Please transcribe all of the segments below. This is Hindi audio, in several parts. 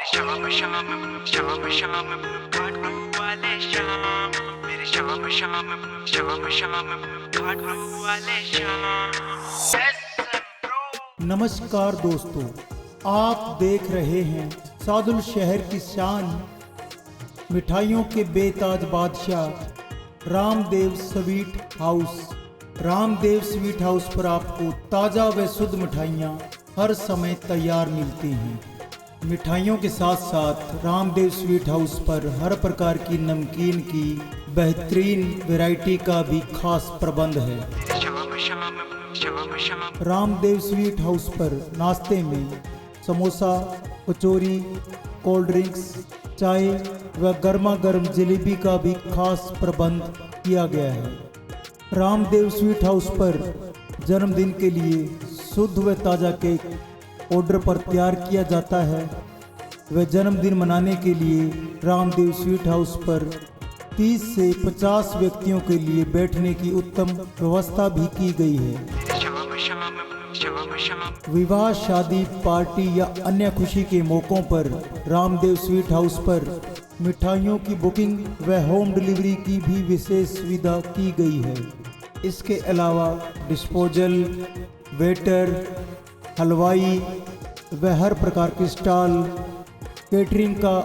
शाम शाम शाम शाम घाटों वाले शाम मेरे शाम शाम शाम शाम घाटों वाले शाम। नमस्कार दोस्तों, आप देख रहे हैं सादुल शहर की शान, मिठाइयों के बेताज बादशाह Ramdev sweet house. Ramdev sweet house पर आपको ताज़ा व शुद्ध मिठाइयाँ हर समय तैयार मिलती हैं। मिठाइयों के साथ साथ रामदेव स्वीट हाउस पर हर प्रकार की नमकीन की बेहतरीन वैरायटी का भी खास प्रबंध है। रामदेव स्वीट हाउस पर नाश्ते में समोसा, कचौरी, कोल्ड ड्रिंक्स, चाय व गर्मा गर्म जलेबी का भी खास प्रबंध किया गया है। रामदेव स्वीट हाउस पर जन्मदिन के लिए शुद्ध व ताज़ा केक ऑर्डर पर तैयार किया जाता है व जन्मदिन मनाने के लिए रामदेव स्वीट हाउस पर 30 से 50 व्यक्तियों के लिए बैठने की उत्तम व्यवस्था भी की गई है। विवाह, शादी, पार्टी या अन्य खुशी के मौक़ों पर रामदेव स्वीट हाउस पर मिठाइयों की बुकिंग व होम डिलीवरी की भी विशेष सुविधा की गई है। इसके अलावा डिस्पोजल, वेटर, हलवाई व हर प्रकार के स्टॉल, केटरिंग का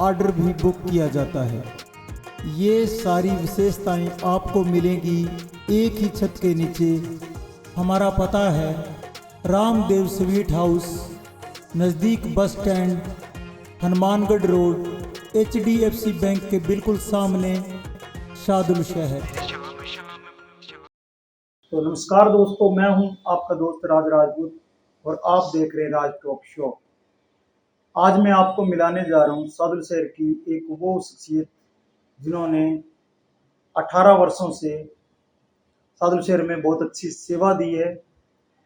ऑर्डर भी बुक किया जाता है। ये सारी विशेषताएं आपको मिलेंगी एक ही छत के नीचे। हमारा पता है रामदेव स्वीट हाउस, नज़दीक bus stand, Hanumangarh road, HDFC bank के बिल्कुल सामने, सादुल शहर। तो नमस्कार दोस्तों, मैं हूं आपका दोस्त राज राजपूत और आप देख रहे हैं राज टॉक शो। आज मैं आपको मिलाने जा रहा हूं सादुल शहर की एक वो शख्सियत जिन्होंने 18 वर्षों से सादुल शहर में बहुत अच्छी सेवा दी है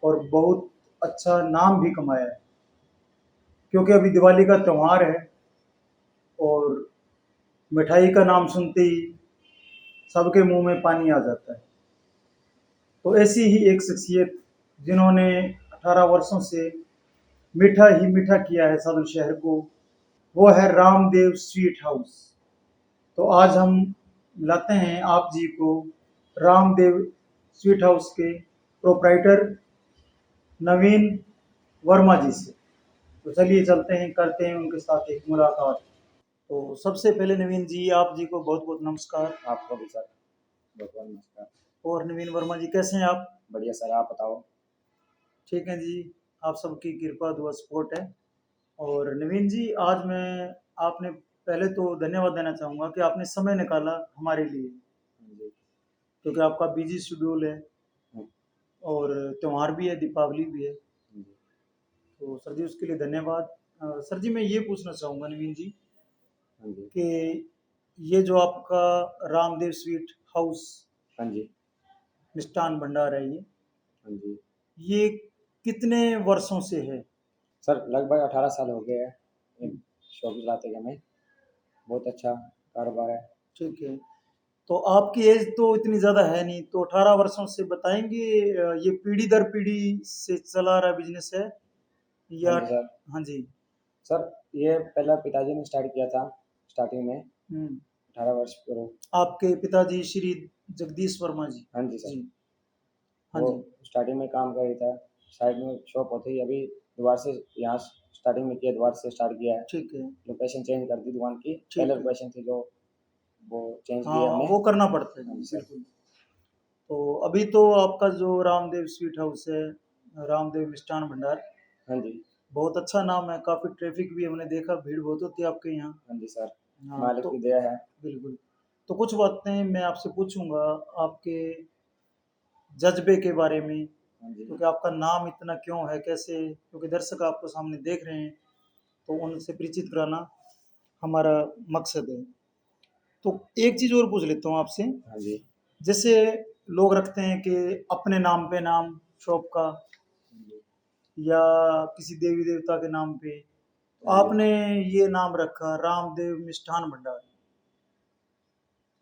और बहुत अच्छा नाम भी कमाया है। क्योंकि अभी दिवाली का त्यौहार है और मिठाई का नाम सुनते ही सबके मुंह में पानी आ जाता है। तो ऐसी ही एक शख्सियत जिन्होंने 18 वर्षों से मीठा ही मीठा किया है सादुल शहर को, वो है रामदेव स्वीट हाउस। तो आज हम मिलाते हैं आप जी को रामदेव स्वीट हाउस के प्रोप्राइटर नवीन वर्मा जी से। तो चलिए चलते हैं, करते हैं उनके साथ एक मुलाकात। तो सबसे पहले नवीन जी, आप जी को बहुत बहुत नमस्कार। आपको भी सर बहुत बहुत नमस्कार। और नवीन वर्मा जी, कैसे हैं आप? बढ़िया सर, आप बताओ। ठीक है जी, आप सबकी कृपा दुआ सपोर्ट है। और नवीन जी, आज मैं आपने पहले तो धन्यवाद देना चाहूँगा कि आपने समय निकाला हमारे लिए, जी। क्योंकि आपका बिजी शेड्यूल है और त्यौहार भी है, दीपावली भी है। जी। तो सर जी, उसके लिए धन्यवाद। सर जी, मैं ये पूछना चाहूँगा नवीन जी हाँ जी। कि ये जो आपका रामदेव स्वीट हाउस हाँ जी। मिष्ठान भंडार है, हाँ जी ये कितने वर्षों से है? सर, लगभग 18 साल हो गए हैं शॉप चलाते हमें। बहुत अच्छा कारोबार है। ठीक है। तो आपकी एज तो इतनी ज़्यादा है नहीं, तो 18 वर्षों से बताएंगे ये पीढ़ी दर पीढ़ी से चला रहा बिजनेस है या? हाँ जी सर। हाँ जी। सर, ये पहला पिताजी ने स्टार्ट किया था स्टार्टिंग में 18 वर्ष पूर्व। आपके पिताजी श्री जगदीश वर्मा जी? हाँ जी सर। हाँ वो जी। स्टार्टिंग में काम कर रही था, साइड में शॉप होती है। अभी दोबारा से यहाँ स्टार्टिंग में किया, दोबारा से स्टार्ट किया है। ठीक है। लोकेशन चेंज कर दी दुकान की। ठीक पहले है। लोकेशन थी जो वो चेंज हाँ, किया हमने। वो करना पड़ता है हाँ जी, जी सर। बिल्कुल। तो अभी तो आपका जो रामदेव स्वीट हाउस है, रामदेव मिष्ठान भंडार, हाँ जी। बहुत अच्छा नाम है, काफ़ी ट्रैफिक भी हमने देखा, भीड़ बहुत होती है आपके यहाँ। हाँ जी सर, हाँ, मालिक तो की दया है। बिल्कुल। तो कुछ बातें मैं आपसे पूछूंगा आपके जज्बे के बारे में, हाँ जी। क्योंकि आपका नाम इतना क्यों है, कैसे, क्योंकि दर्शक आपको सामने देख रहे हैं, तो उनसे परिचित कराना हमारा मकसद है। तो एक चीज़ और पूछ लेता हूँ आपसे। हाँ जी। जैसे लोग रखते हैं कि अपने नाम पे नाम शॉप का, या किसी देवी देवता के नाम पे, तो आपने ये नाम रखा रामदेव मिष्ठान भंडार।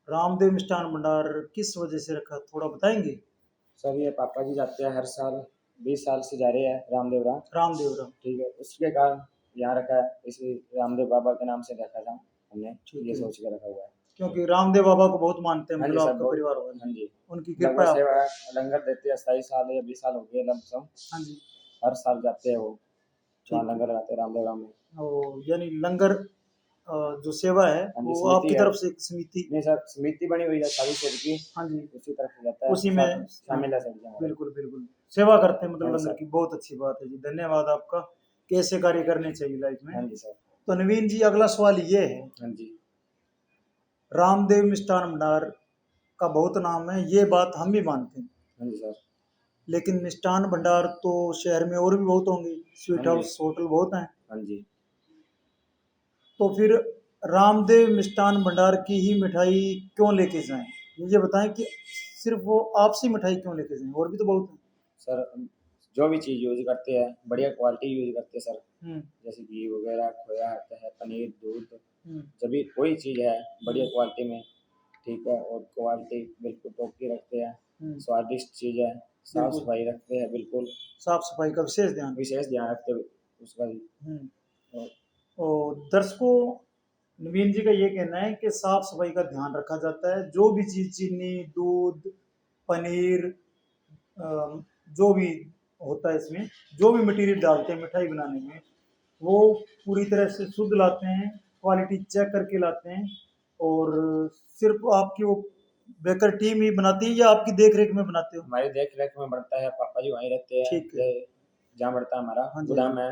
रामदेव मिष्ठान भंडार किस वजह से रखा, थोड़ा बताएंगे? सर, ये पापा जी जाते हैं हर साल, 20 साल से जा रहे हैं रामदेव राम। रामदेव राम। ठीक है, उसके कारण यहाँ रखा है, इसी रामदेव बाबा के नाम से रखा था हमने, ठीक ये है। सोच के रखा हुआ है। क्योंकि रामदेव बाबा को बहुत मानते हैं, हाँ जी मतलब सर, आपका बहुत। परिवार वाले, हाँ जी, उनकी कृपा लंगर है सेवा आपको। है, लंगर देते हैं, 27 साल या 20 साल हो गए लमसम, हाँ जी, हर साल जाते हैं वो, वहाँ ठीक है। लंगर लगाते हैं रामदेव राम में। और यानी लंगर जो सेवा है हाँ जी, वो समिति आपकी है। तरफ से एक समिति। नहीं सर, समिति बनी हुई है सारी शहर की, हाँ जी, उसी तरफ से जाता है, उसी में शामिल है सभी हमारे। बिल्कुल बिल्कुल सेवा करते हैं, मतलब हाँ जी लंगर सर। की। बहुत अच्छी बात है जी, धन्यवाद आपका। कैसे कार्य करने चाहिए लाइफ में। हाँ जी सर। तो नवीन जी, अगला सवाल ये है, हाँ जी। रामदेव मिष्ठान भंडार का बहुत नाम है, ये बात हम भी मानते हैं, हाँ जी सर। लेकिन मिष्ठान भंडार तो शहर में और भी बहुत होंगे, स्वीट हाँ जी। हाउस होटल बहुत हैं। हाँ जी। तो फिर रामदेव मिष्ठान भंडार की ही मिठाई क्यों लेके जाएं, ये बताएं कि सिर्फ वो आपसी मिठाई क्यों लेके जाएं, और भी तो बहुत हैं। सर हम जो भी चीज़ यूज़ करते हैं बढ़िया क्वालिटी यूज़ करते हैं सर, हम्म जैसे घी वगैरह, खोया आता है, पनीर, दूध, हम्म जब भी कोई चीज़ है बढ़िया क्वालिटी में, ठीक है, और क्वालिटी बिल्कुल टॉप की रखते हैं, हम्म, स्वादिष्ट चीज़ है, साफ बिल्कुल। सफाई रखते हैं, बिल्कुल साफ सफाई का विशेष ध्यान। विशेष ध्यान रखते हैं उसका भी। हम्म और और दर्शकों, नवीन जी का ये कहना है कि साफ सफाई का ध्यान रखा जाता है, जो भी चीज, चीनी, दूध, पनीर, जो भी होता है इसमें, जो भी मटेरियल डालते हैं मिठाई बनाने में, वो पूरी तरह से शुद्ध लाते हैं, क्वालिटी चेक करके लाते हैं। और सिर्फ आपकी वो बेकर टीम ही बनाती है या आपकी देख रेख में बनाते हो। हमारी देख रेख में बढ़ता है, पापा जी वहीं रहते हैं, ठीक है। जहाँ बढ़ता है हमारा हाँ जी, गोदाम है,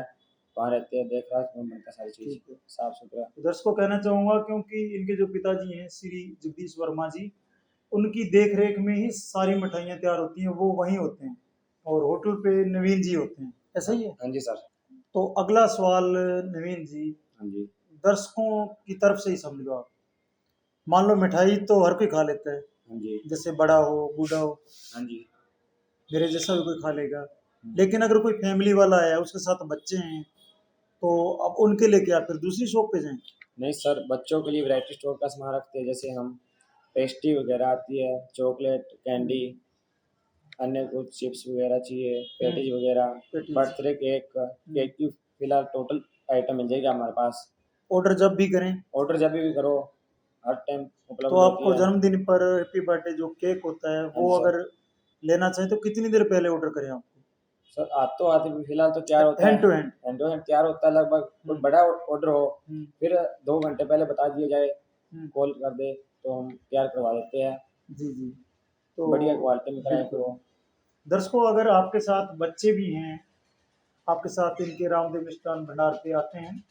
वहाँ रहते हैं, देख रेख में बढ़ता है सारी चीज़, ठीक है। साफ सुथरा। तो दर्शकों को कहना चाहूंगा, क्योंकि इनके जो पिताजी हैं श्री जगदीश वर्मा जी, उनकी देख रेख में ही सारी मिठाइयाँ तैयार होती हैं, वो वहीं होते हैं, और होटल पे नवीन जी होते हैं, ऐसा ही है। हाँ जी सर। तो अगला सवाल नवीन जी, हाँ जी। दर्शकों की तरफ से ही समझ लो आप। मान लो मिठाई तो हर कोई खा लेता है, हाँ जी। जैसे बड़ा हो, बूढ़ा हो, हाँ जी। मेरे जैसा भी कोई खा लेगा। लेकिन अगर कोई फैमिली वाला है, उसके साथ बच्चे हैं, तो अब उनके लिए क्या, फिर दूसरी शॉप पे जाएं। नहीं सर, बच्चों के लिए वैरायटी स्टोर का सामान रखते हैं, जैसे हम पेस्ट्री वगैरह आती है, चॉकलेट, कैंडी, अन्य कुछ चिप्स वगैरह चाहिए, पैटीज वगैरह, पैटीज। बर्थडे केक, केक की फिलहाल टोटल आइटम मिल जाएगा हमारे पास। ऑर्डर जब भी करें, ऑर्डर जब भी करो, हर टाइम उपलब्ध तो होती आपको है। जन्मदिन पर हैप्पी बर्थडे जो केक होता है, हाँ वो जी सर। अगर लेना चाहें तो कितनी देर पहले ऑर्डर करें आपको। सर आते फिलहाल तो तैयार होता है, hand to hand. Hand to hand तैयार होता है लगभग। कोई बड़ा ऑर्डर हो फिर 2 घंटे पहले बता दिया जाए, कॉल कर दे तो हम तैयार करवा देते हैं, जी जी। तो बढ़िया क्वालिटी में कराएं तो। दर्शकों, अगर आपके साथ बच्चे भी हैं, आपके साथ इनके रामदेव मिष्ठान भंडार पे आते हैं,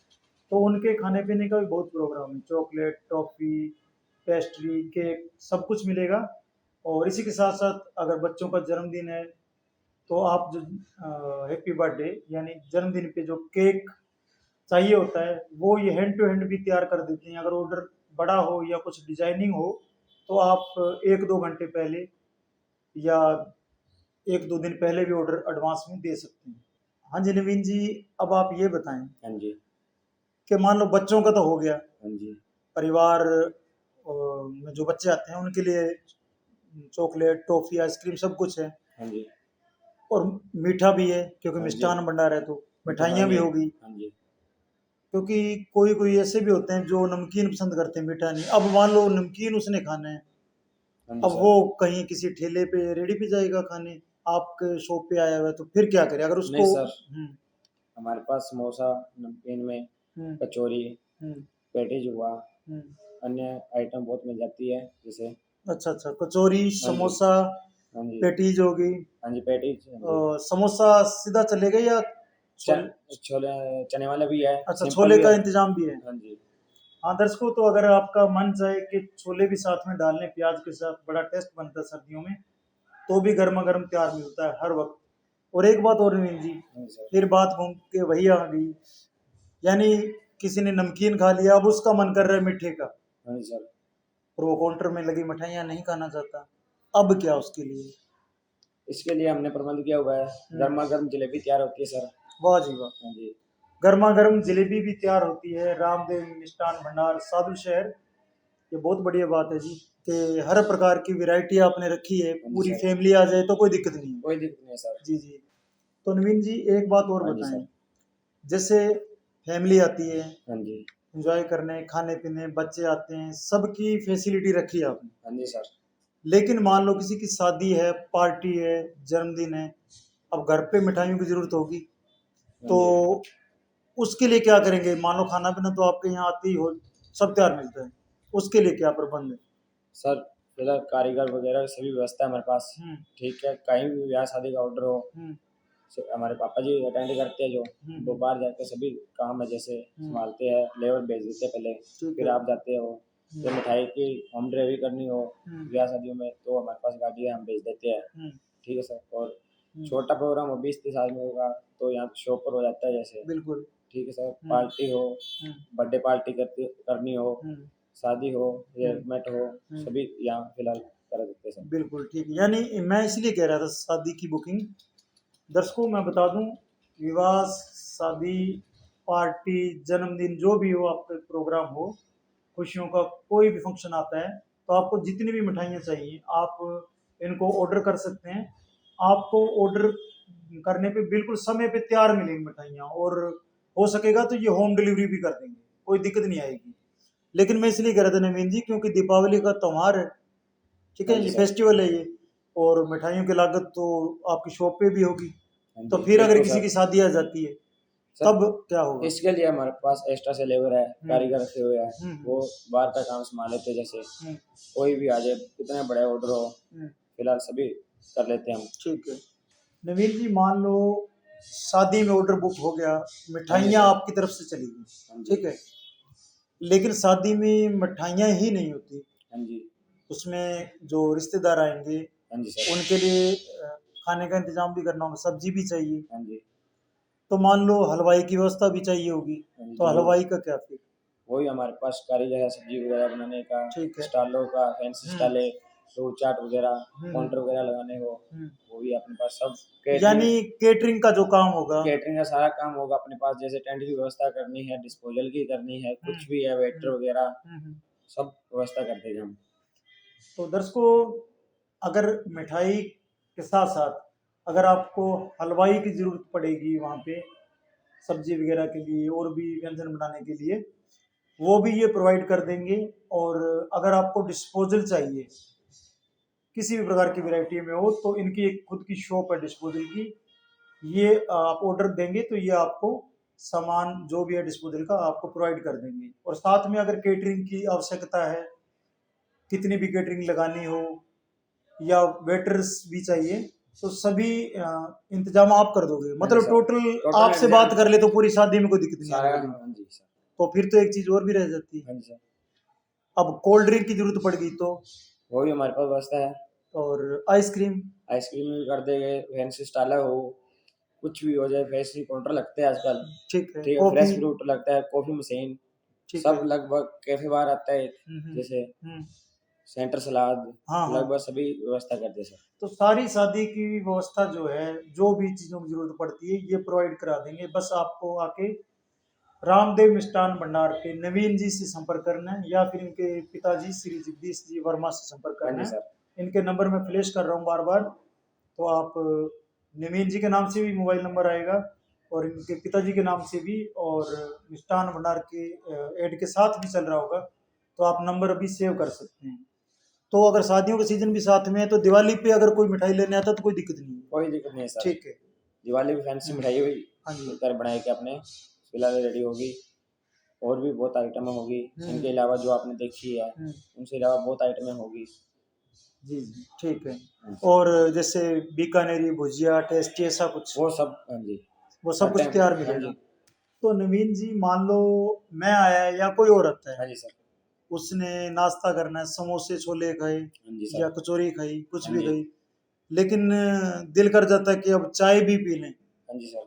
तो उनके खाने पीने का भी बहुत प्रोग्राम है, चॉकलेट, टॉफ़ी, पेस्ट्री, केक, सब कुछ मिलेगा। और इसी के साथ साथ अगर बच्चों का जन्मदिन है, तो आप जो हैप्पी बर्थडे यानी जन्मदिन पे जो केक चाहिए होता है, वो ये हैंड टू हैंड भी तैयार कर देते हैं। अगर ऑर्डर बड़ा हो या कुछ डिजाइनिंग हो, तो आप 1-2 घंटे पहले या 1-2 दिन पहले भी ऑर्डर एडवांस में दे सकते हैं। हाँ जी नवीन जी, अब आप ये बताएं हाँ जी। कि मान लो बच्चों का तो हो गया, हाँ जी। परिवार में जो बच्चे आते हैं उनके लिए चॉकलेट, टॉफ़ी, आइसक्रीम सब कुछ है, हाँ जी। और मीठा भी है, क्योंकि हाँ जी। मिष्ठान भंडार है तो मिठाइयाँ भी होगी। हाँ जी। क्योंकि कोई कोई ऐसे भी होते हैं जो नमकीन पसंद करते हैं, मीठा नहीं। अब मान लो नमकीन उसने खाना है, हाँ जी अब सर। वो कहीं किसी ठेले पे, रेडी पे जाएगा खाने, आपके शॉप पे आया हुआ है, तो फिर क्या करे अगर उसको। नहीं सर, हम्म हमारे पास समोसा, नमकीन में हम्म कचौरी, हम्म पैटीज हुआ, हम्म। अन्य आइटम बहुत मिल जाती है, जैसे अच्छा अच्छा, कचौरी, हाँ जी। समोसा, हाँ जी। पेटीज होगी। हाँ जी, पैटीज। हाँ जी। समोसा सीधा चलेगा या छोले। छोले, चने वाला भी है, अच्छा, सिंपल छोले भी का है। इंतजाम भी है। हाँ जी। हाँ दर्शकों, तो अगर आपका मन चाहे कि छोले भी साथ में डालने प्याज के साथ, बड़ा टेस्ट बनता है सर्दियों में, तो भी गर्मा गर्म तैयार मिलता है हर वक्त। और एक बात और नवीन जी, हाँ जी सर। फिर बात घूम के वही आ गई, यानी किसी ने नमकीन खा लिया, अब उसका मन कर रहा है मीठे का, हाँ जी सर। और वो काउंटर में लगी मिठाइयाँ नहीं खाना चाहता, अब क्या उसके लिए। इसके लिए हमने प्रबंध किया हुआ है, गर्मा गर्म जलेबी तैयार होती है सर। वाह जी वाह। हाँ जी। गर्मा गर्म जलेबी भी तैयार होती है, रामदेव मिष्ठान भंडार, साधु शहर। ये बहुत बढ़िया बात है जी, कि हर प्रकार की वैरायटी आपने रखी है, पूरी सर। फैमिली आ जाए तो कोई दिक्कत नहीं है। कोई दिक्कत नहीं है सर। जी जी। तो नवीन जी, एक बात और हाँ जी बताएं, सर। जैसे फैमिली आती है हाँ जी। एंजॉय करने, खाने पीने, बच्चे आते हैं, सबकी फैसिलिटी रखी है आपने। हाँ जी सर। लेकिन मान लो किसी की शादी है, पार्टी है, जन्मदिन है, अब घर पे मिठाइयों की जरूरत होगी, हाँ तो जी। उसके लिए क्या करेंगे? मान लो खाना पीना तो आपके यहाँ आते ही हो, सब तैयार मिलता है, उसके लिए क्या प्रबंध है? सर फिलहाल कारीगर वगैरह की सभी व्यवस्था है हमारे पास। हम्म ठीक है, कहीं भी ब्याह शादी का ऑर्डर हो, हम्म हमारे पापा जी अटेंड करते हैं जो, वो बाहर जाके सभी काम है जैसे संभालते हैं, लेबर भेज देते हैं पहले, ठीक फिर है। आप जाते हो। तो मिठाई की होम डिलीवरी करनी हो हम्म ब्याह शादियों में तो हमारे पास गाड़ी है, हम भेज देते हैं। हम्म ठीक है सर। और हम्म, छोटा प्रोग्राम हो 20-30 आदमी होगा तो यहाँ शॉप पर हो जाता है जैसे। बिल्कुल। ठीक है सर। पार्टी हो, हम्म बर्थडे पार्टी करनी हो, हम्म शादी हो, हम्म रिटायरमेंट हो, हम्म, सभी यहाँ फिलहाल करा देते हैं सर। बिल्कुल ठीक है। यानी मैं इसलिए कह रहा था शादी की बुकिंग, दर्शकों मैं बता दूं, विवाह, शादी, पार्टी, जन्मदिन, जो भी हो आपका प्रोग्राम हो, खुशियों का कोई भी फंक्शन आता है, तो आपको जितनी भी मिठाइयाँ चाहिए आप इनको ऑर्डर कर सकते हैं। आपको ऑर्डर करने पे बिल्कुल समय पे तैयार मिलेंगी मिठाइयाँ, और हो सकेगा तो ये होम डिलीवरी भी कर देंगे, कोई दिक्कत नहीं आएगी। लेकिन मैं इसलिए कह रहा था नवीन जी, क्योंकि दीपावली का त्यौहार है, ठीक हाँ है, जी ये सर। फेस्टिवल है ये, और मिठाइयों की लागत तो आपकी शॉप पे भी होगी। हाँ तो जी फिर अगर बिल्कुल किसी सर। की शादी आ जाती है सर तब क्या होगा? इसके लिए हमारे पास एक्स्ट्रा से लेबर है, कारीगर रखे हुए हैं, हम्म वो बाहर का काम संभाल लेते हैं जैसे। हम्म कोई भी आ जाए, कितने बड़े ऑर्डर हो, हम्म, फिलहाल सभी कर लेते हैं हम। ठीक है। नवीन जी मान लो शादी में ऑर्डर बुक हो गया, हाँ जी मिठाइयाँ सर। आपकी तरफ से चली गई, हाँ जी। ठीक है, लेकिन शादी में मिठाइयाँ ही नहीं होती, हाँ जी। उसमें जो रिश्तेदार आएंगे हाँ जी सर। उनके लिए खाने का इंतजाम भी करना होगा, सब्जी भी चाहिए, हाँ जी। तो मान लो हलवाई की व्यवस्था भी चाहिए होगी, हाँ जी तो जरूर। हलवाई का क्या फिर? वही हमारे पास कारीगर है सब्जी वगैरह बनाने का, ठीक है। स्टालों का, फैंसी हम्म स्टाले, तो चाट वगैरह, हम्म काउंटर वगैरह लगाने हो, हम्म। वो भी अपने पास सब। कैटरिंग, यानी केटरिंग का जो काम होगा। कैटरिंग का सारा काम होगा अपने पास, जैसे टेंट की व्यवस्था करनी है, डिस्पोजल की करनी है, कुछ भी है, वेटर वगैरह हम्म। सब व्यवस्था कर देंगे हम। तो दर्शकों, अगर मिठाई के साथ साथ अगर आपको हलवाई की जरूरत पड़ेगी वहाँ पे सब्जी वगैरह के लिए और भी व्यंजन बनाने के लिए, वो भी ये प्रोवाइड कर देंगे। और अगर आपको डिस्पोजल चाहिए किसी भी प्रकार की वैरायटी में हो, तो इनकी एक खुद की शॉप है डिस्पोजल की, ये आप ऑर्डर देंगे तो ये आपको सामान जो भी है डिस्पोजल का आपको प्रोवाइड कर देंगे। और साथ में अगर केटरिंग की आवश्यकता है, कितनी भी केटरिंग लगानी हो या वेटर्स भी चाहिए, तो सभी इंतजाम आप कर दोगे, हाँ जी मतलब सर। टोटल टोटल आपसे इंतजाम बात कर ले तो पूरी शादी में कोई दिक्कत नहीं सारा। आने वाली। हाँ जी सर। तो फिर तो एक चीज और भी रह जाती है, हाँ जी सर। अब कोल्ड ड्रिंक की जरूरत पड़ गई तो, वो भी हमारे पास व्यवस्था है। और आइसक्रीम। आइसक्रीम भी कर देंगे, फैंसी स्टाला हो, कुछ भी हो जाए, फैंसी काउंटर लगते हैं आजकल। ठीक है। ठीक है, कॉफी। फ्रेश फ्रूट लगता है, कॉफी मशीन, ठीक सब है। लगभग कैफे बार आता है जैसे, हम्म। सेंटर सलाद, हाँ हाँ। लगभग सभी व्यवस्था करते हैं सर। तो सारी शादी की व्यवस्था जो है, जो भी चीजों की जरूरत पड़ती है ये प्रोवाइड करा देंगे। बस आपको आके रामदेव मिष्ठान भंडार पे नवीन जी से संपर्क करना है, या फिर इनके पिताजी श्री जगदीश जी वर्मा से संपर्क हाँ करना जी है। सर। इनके नंबर मैं फ्लैश कर रहा हूँ बार बार, तो आप नवीन जी के नाम से भी मोबाइल नंबर आएगा, और इनके पिताजी के नाम से भी, और मिष्ठान भंडार के ऐड के साथ भी चल रहा होगा, तो आप नंबर अभी सेव कर सकते हैं। तो अगर शादियों का सीजन भी साथ में है, तो दिवाली पे अगर कोई मिठाई लेने आता तो कोई दिक्कत नहीं है। कोई दिक्कत नहीं है सर। ठीक है। दिवाली भी फैंसी मिठाई हुई, हाँ जी। घर बनाए के अपने फिलहाल रेडी होगी। और भी बहुत आइटमें होगी इनके हम्म अलावा जो आपने देखी है, हम्म, उनसे अलावा बहुत आइटमें होगी। जी जी ठीक है। हाँ जी। और जैसे बीकानेरी भुजिया टेस्टी ऐसा कुछ, वो सब। हाँ जी। वो सब हर कुछ टाइम। तैयार हाँ मिलेगा। जी। तो नवीन जी मान लो मैं आया या कोई और आता है, हाँ जी सर। उसने नाश्ता करना है, समोसे छोले खाए हाँ जी या सर। कचौरी खाई, कुछ हाँ भी जी। खाई, लेकिन दिल कर जाता है कि अब चाय भी पी लें, हाँ जी सर।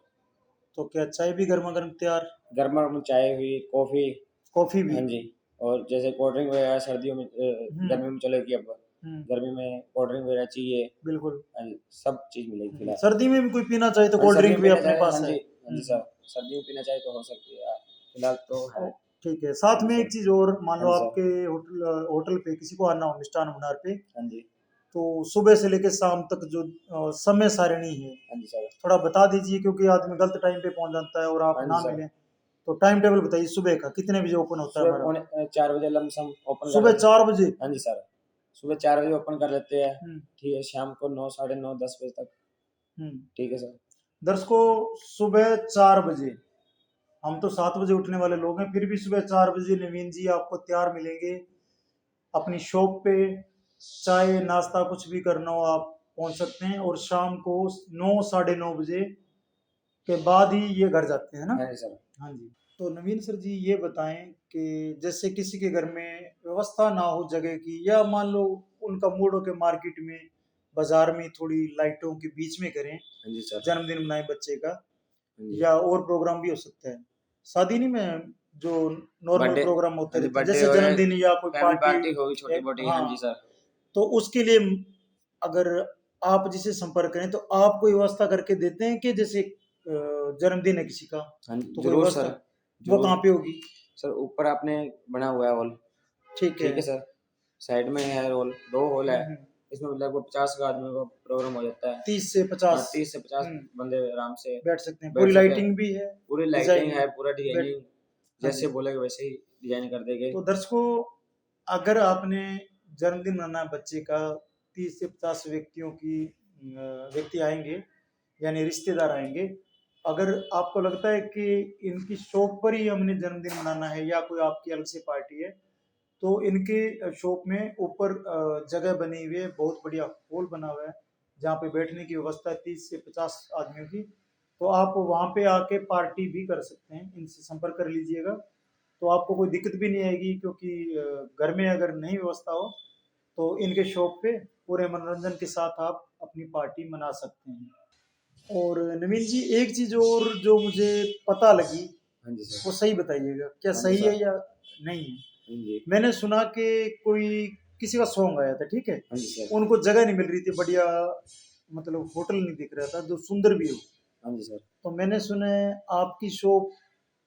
तो क्या चाय भी गर्मा गर्म तैयार? गर्मा गर्म चाय हुई, कॉफ़ी। कॉफी भी? हाँ जी। और जैसे कोल्ड ड्रिंक वगैरह सर्दियों में, हम्म गर्मी में चलेगी अब, हम्म, गर्मी में कोल्ड ड्रिंक वगैरह चाहिए। बिल्कुल। हाँ जी, सब चीज़ मिलेगी फिलहाल। सर्दी में भी कोई पीना चाहे तो हाँ जी, कोल्ड सर्दियों ड्रिंक में भी पीना अपने चाहे, हाँ पास है। जी, हाँ जी सर, सर्दियों में पीना चाहे तो हो सकती है, फिलहाल तो है। ठीक है। साथ हाँ जी में एक सर। चीज और, मान हाँ लो जी सर। आपके होटल होटल पे किसी को आना हो मिष्ठान भंडार पे, हाँ जी। तो सुबह से लेकर शाम तक जो समय सारणी है हाँ जी सर। थोड़ा बता दीजिए, क्योंकि आदमी गलत टाइम पे पहुंच जाता है और आप हाँ जी ना सर। मिलें तो टाइम टेबल बताइए सुबह का कितने बजे ओपन होता है सुबह हमारा? पौने 4 बजे लमसम ओपन कर सुबह लेते 4 बजे? हैं। हाँ जी सर, सुबह 4 बजे ओपन कर लेते हैं। हम्म, ठीक है, शाम को 9 साढ़े 9 10 बजे तक। हम्म। ठीक है सर। दर्शकों, सुबह 4 बजे, हम तो 7 बजे उठने वाले लोग हैं, फिर भी सुबह 4 बजे नवीन जी आपको तैयार मिलेंगे अपनी शॉप पे। चाय नाश्ता कुछ भी करना हो आप पहुंच सकते हैं, और शाम को 9 साढ़े 9 बजे के बाद ही ये घर जाते हैं ना? हाँ जी सर। हाँ जी। तो नवीन सर जी ये बताएं कि जैसे किसी के घर में व्यवस्था ना हो जगह की, या मान लो उनका मूड हो के मार्केट में बाजार में थोड़ी लाइटों के बीच में करें, हाँ जी सर। जन्मदिन मनाए बच्चे का, हाँ जी। या और प्रोग्राम भी हो सकता है शादी नहीं में, जो नॉर्मल बर्थडे, प्रोग्राम होते हाँ जी, रहते हैं बर्थडे जैसे हो या जन्मदिन या कोई फैमिली पार्टी। पार्टी होगी छोटी-मोटी। हाँ हाँ, जी सर। तो उसके लिए अगर आप जिसे संपर्क करें तो आप कोई व्यवस्था करके देते हैं कि जैसे जन्मदिन है किसी का, हाँ जी, तो कोई ज़रूर व्यवस्था सर, वो ज़रूर। कहाँ पे होगी? सर ऊपर आपने बना हुआ है हॉल। ठीक है। ठीक है सर। साइड में है हॉल, 2 हॉल है। हम्म, हम्म। इसमें लगभग 50 का आदमी का प्रोग्राम हो जाता है। 30 से हाँ, 50 30 से 50 बंदे आराम से बैठ सकते हैं, बैठ पूरी सकते हैं। लाइटिंग भी है, पूरी लाइटिंग डिजाइनिंग है, पूरा बैठ। डिजाइनिंग हाँ जैसे जी। बोलेगे वैसे ही डिजाइन कर देंगे। तो दर्शकों, अगर आपने जन्मदिन मनाना है बच्चे का, 30 से 50 व्यक्तियों की व्यक्ति आएंगे, यानी रिश्तेदार आएंगे। अगर आपको लगता है कि इनकी शॉप पर ही हमने जन्मदिन मनाना है, या कोई आपकी अलग से पार्टी है, तो इनके शॉप में ऊपर जगह बनी हुई है, बहुत बढ़िया हॉल बना हुआ है जहाँ पे बैठने की व्यवस्था है 30 से 50 आदमियों की। तो आप वहाँ पे आके पार्टी भी कर सकते हैं, इनसे संपर्क कर लीजिएगा, तो आपको कोई दिक्कत भी नहीं आएगी, क्योंकि घर में अगर नहीं व्यवस्था हो तो इनके शॉप पे पूरे मनोरंजन के साथ आप अपनी पार्टी मना सकते हैं। और नवीन जी, एक चीज और जो मुझे पता लगी, हाँ जी वो सर। सही बताइएगा, क्या हाँ जी सही है सर। या नहीं है? हाँ जी। मैंने सुना कि कोई किसी का सॉन्ग आया था, ठीक है, हाँ जी सर। उनको जगह नहीं मिल रही थी बढ़िया, मतलब होटल नहीं दिख रहा था जो सुंदर भी हो। हाँ जी सर। तो मैंने सुना है आपकी शॉप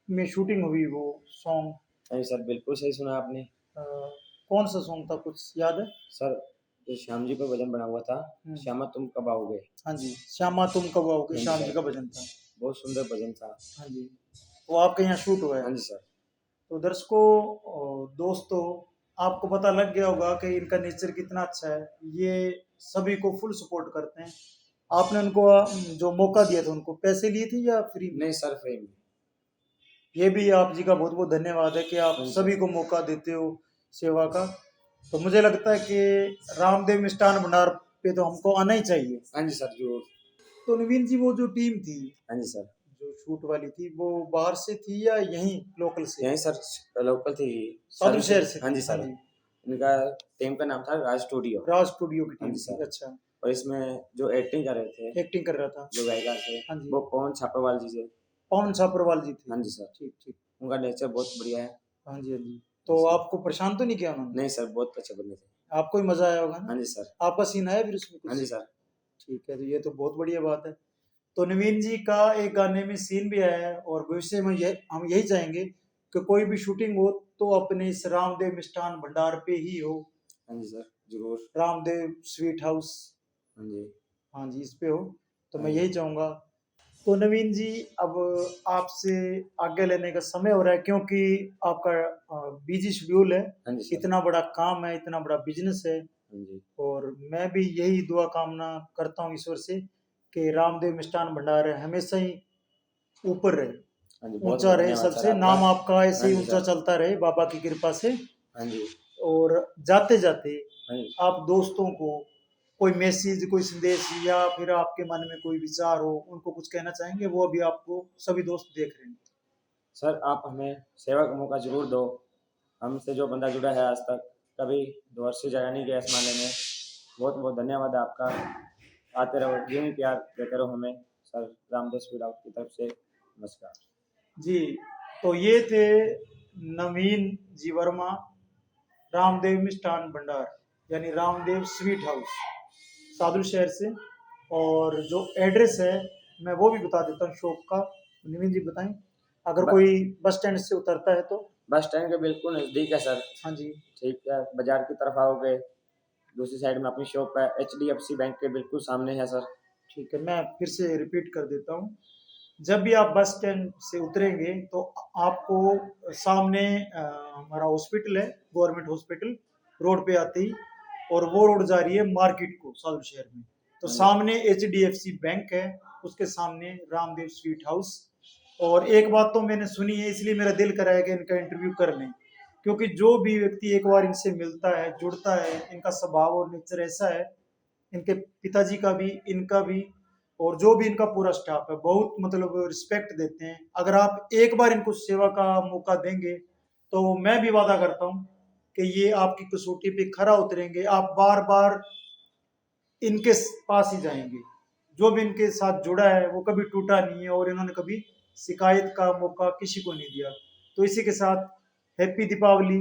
में शूटिंग हुई वो सॉन्ग। हाँ जी सर, बिल्कुल सही सुना आपने। कौन सा सॉन्ग था, कुछ याद है? सर, जो श्याम जी पे भजन बना हुआ था, हम्म, श्यामा तुम कब आओगे। हाँ जी, श्यामा तुम कब आओगे, हाँ जी श्याम जी सर, का भजन था। बहुत सुंदर भजन था। हाँ जी, वो आपके यहाँ शूट हुआ है। हाँ जी सर। तो दर्शकों और दोस्तों, आपको पता लग गया होगा कि इनका नेचर कितना अच्छा है। ये सभी को फुल सपोर्ट करते हैं। आपने उनको जो मौका दिया था, उनको पैसे लिए थे या फ्री में? नहीं सर, फ्रेम। ये भी आप जी का बहुत बहुत धन्यवाद है कि आप हाँ जी सभी सर। को मौका देते हो सेवा का। तो मुझे लगता है कि रामदेव मिष्ठान भंडार पे तो हमको आना ही चाहिए। हाँ जी सर, जरूर। तो नवीन जी, वो जो टीम थी हाँ जी सर। जो शूट वाली थी, वो बाहर से थी या यहीं लोकल से? यहीं सर, लोकल थी साधु शहर से हाँ थी? जी हाँ सर। जी। इनका टीम का नाम था राज स्टूडियो। राज स्टूडियो की हाँ टीम जी थी, सर। अच्छा। और इसमें जो एक्टिंग कर रहे थे, एक्टिंग कर रहा था। जो गायिका थे, हाँ जी। वो पवन छापरवाल जी से। पवन छापरवाल जी थे। हाँ जी सर। ठीक ठीक। उनका नेचर बहुत बढ़िया है। हाँ जी, हाँ जी। हाँ तो सर। आपको परेशान तो नहीं किया उन्होंने? नहीं सर, बहुत अच्छे बंदे थे। आपको ही मजा आया होगा ना? हाँ जी सर। आपका सीन आया फिर उसमें हाँ जी कुछ? सर। ठीक है, तो ये तो बहुत बढ़िया बात है। तो नवीन जी का एक गाने में सीन भी आया है, और भविष्य में हम यही चाहेंगे कि कोई भी शूटिंग हो तो अपने इस रामदेव मिष्ठान भंडार पे ही हो। हाँ जी सर, जरूर। रामदेव स्वीट हाउस, हाँ जी। हाँ जी, इस पे हो। तो हाँ मैं जी। यही चाहूंगा। तो नवीन जी, अब आपसे आगे लेने का समय हो रहा है, क्योंकि आपका बिजी शेड्यूल है, हाँ जी सर। इतना बड़ा काम है, इतना बड़ा बिजनेस है। हाँ जी। और मैं भी यही दुआ कामना करता हूँ ईश्वर से कि रामदेव मिष्ठान भंडार हमेशा ही ऊपर रहे, हाँ जी, बहुत ऊंचा बहुत रहे, धन्यवाद सर सबसे आपका। नाम आपका ऐसे हाँ ही जी ऊंचा सर। चलता रहे बाबा की कृपा से। हाँ जी। और जाते जाते हाँ जी। आप दोस्तों को कोई मैसेज, कोई संदेश, या फिर आपके मन में कोई विचार हो, उनको कुछ कहना चाहेंगे? वो अभी आपको सभी दोस्त देख रहे हैं। सर, आप हमें सेवा का मौका ज़रूर दो। हमसे जो बंदा जुड़ा है आज तक, कभी दुआरसी जगह नहीं गया इस मामले में। बहुत बहुत धन्यवाद है आपका। आते रहो, यूं ही प्यार देते रहो हमें। सर, रामदेव स्वीट हाउस की तरफ से नमस्कार। जी, तो ये थे नवीन जी वर्मा, रामदेव मिष्ठान भंडार, यानी रामदेव स्वीट हाउस, सादुल शहर से। और जो एड्रेस है मैं वो भी बता देता हूँ शॉप का। नवीन जी बताएं, अगर ब- कोई बस स्टैंड से उतरता है तो? बस स्टैंड के बिल्कुल नज़दीक है सर। हाँ जी। ठीक है, बाजार की तरफ आओगे, दूसरी साइड में अपनी शॉप है, HDFC बैंक के बिल्कुल सामने है सर। ठीक है, मैं फिर से रिपीट कर देता हूँ। जब भी आप बस स्टैंड से उतरेंगे तो आपको सामने हमारा हॉस्पिटल है, गवर्नमेंट हॉस्पिटल, रोड पे आती ही, और वो रोड जा रही है मार्केट को सादुल शहर में। तो सामने HDFC बैंक है, उसके सामने रामदेव स्वीट हाउस। और एक बात तो मैंने सुनी है, इसलिए मेरा दिल करा है कि इनका इंटरव्यू कर लें, क्योंकि जो भी व्यक्ति एक बार इनसे मिलता है, जुड़ता है, इनका स्वभाव और नेचर ऐसा है, इनके पिताजी का भी, इनका भी, और जो भी इनका पूरा स्टाफ है, बहुत मतलब रिस्पेक्ट देते हैं। अगर आप एक बार इनको सेवा का मौका देंगे तो मैं भी वादा करता हूँ कि ये आपकी कसौटी पे खरा उतरेंगे, आप बार बार इनके पास ही जाएंगे। जो भी इनके साथ जुड़ा है वो कभी टूटा नहीं है, और इन्होंने कभी शिकायत का मौका किसी को नहीं दिया। तो इसी के साथ हैप्पी दीपावली,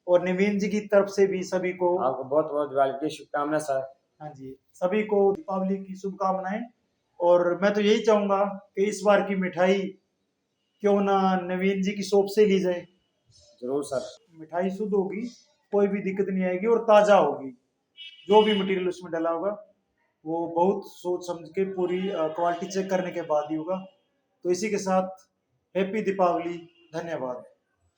और नवीन जी की तरफ से भी सभी को, आपको बहुत बहुत दिवाली की शुभकामनाएं सर। हाँ जी, सभी को दीपावली की शुभकामनाएं। और मैं तो यही चाहूंगा कि इस बार की मिठाई क्यों ना नवीन जी की शॉप से ली जाए। जरूर सर। मिठाई शुद्ध होगी, कोई भी दिक्कत नहीं आएगी, और ताज़ा होगी। जो भी मटेरियल उसमें डाला होगा वो बहुत सोच समझ के पूरी क्वालिटी चेक करने के बाद ही होगा। तो इसी के साथ हैप्पी दीपावली, धन्यवाद।